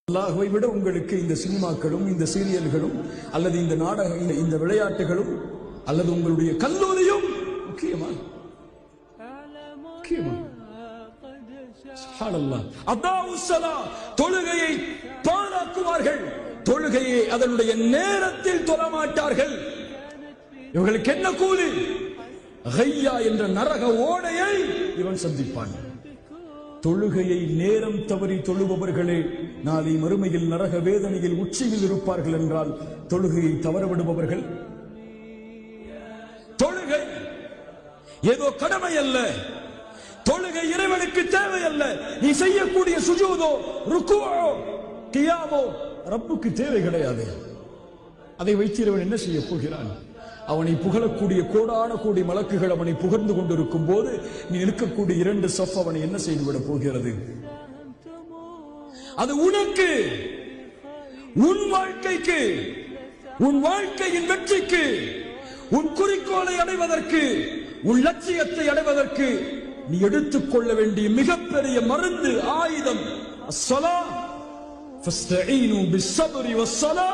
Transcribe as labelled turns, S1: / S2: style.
S1: அல்லாஹ்வை விட உங்களுக்கு இந்த சினிமாக்களும் இந்த சீரியல்களும் அல்லது இந்த நாடக இந்த விளையாட்டுகளும் அல்லது உங்களுடைய கல்லூரியும் முக்கியமா? தொழுகையை பாழாக்குவார்கள், தொழுகையை அதனுடைய நேரத்தில் தொழமாட்டார்கள். இவர்களுக்கு என்ன கூலி? கையா என்ற நரக ஓடையை இவன் சந்திப்பான். தொழுகையை நேரம் தவறி தொழுபவர்களே நாளை மறுமையில் நரக வேதனையில் உச்சியில் இருப்பார்கள் என்றால் தொழுகையை தவறவிடுபவர்கள். தொழுகை ஏதோ கடமை அல்ல, தொழுகை இறைவனுக்கு தேவை அல்ல. நீ செய்யக்கூடிய சுஜூதோ ருக்குவோ கியாமோ ரப்புக்கு தேவை கிடையாது. அதை வைத்திருவன் என்ன செய்ய போகிறான்? அவனை புகழக்கூடிய கோடான கோடி மலக்குகள் அவனை புகழ்ந்து கொண்டிருக்கும் போது நீ நிற்கக்கூடிய 2 சஃப் அவனை என்ன செய்துவிட போகிறது? அது உனக்கு, உன் வாழ்க்கைக்கு, உன் வாழ்க்கையின் வெற்றிக்கு, உன் குறிக்கோளை அடைவதற்கு, உன் லட்சியத்தை அடைவதற்கு நீ எடுத்துக்கொள்ள வேண்டிய மிகப்பெரிய மருந்து, ஆயுதம். அஸ்ஸலா ஃபஸ்தஈனு பிஸ்ஸப்ரி வஸ்ஸலா.